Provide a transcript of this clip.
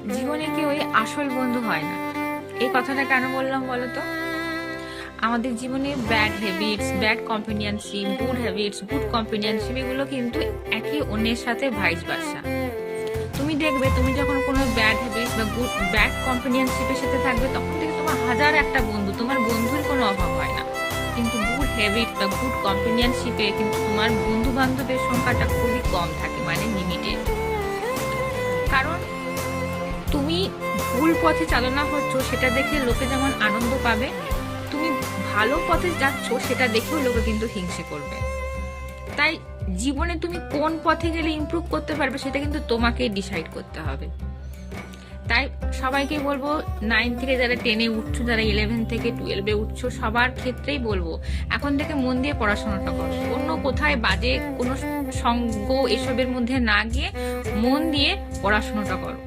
জীবনে কেউই আসল বন্ধু হয় না। এই কথাটা কেন বললাম বলো তো? আমাদের জীবনে bad habits, bad কম্পেনিয়নশিপ, good habits, good কম্পেনিয়নশিপ, এগুলো কিন্তু একে অন্যের সাথে ভাইস ভার্সা। তুমি দেখবে, তুমি যখন কোনো ব্যাড হ্যাবিটস বা গুড ব্যাড কম্পেনিয়নশিপের সাথে থাকবে, তখন থেকে তোমার হাজার একটা বন্ধু, তোমার বন্ধুর কোনো অভাব হয় না। কিন্তু গুড হ্যাবিট বা গুড কম্পেনিয়নশিপে কিন্তু তোমার বন্ধু বান্ধবের সংখ্যাটা খুবই কম থাকে, মানে লিমিটেড। কারণ তুমি ভুল পথে চালনা হচ্ছ সেটা দেখে লোকে যেমন আনন্দ পাবে, তুমি ভালো পথে যাচ্ছ সেটা দেখেও লোকে কিন্তু হিংসে করবে। তাই জীবনে তুমি কোন পথে গেলে ইমপ্রুভ করতে পারবে সেটা কিন্তু তোমাকেই ডিসাইড করতে হবে। তাই সবাইকে বলবো, 9 থেকে যারা 10-এ উঠছো, যারা 11 থেকে 12-এ উঠছো, সবার ক্ষেত্রেই বলবো এখন থেকে মন দিয়ে পড়াশোনাটা করো। অন্য কোথায় বাজে কোনো সঙ্গ এসবের মধ্যে না গিয়ে মন দিয়ে পড়াশোনাটা করো।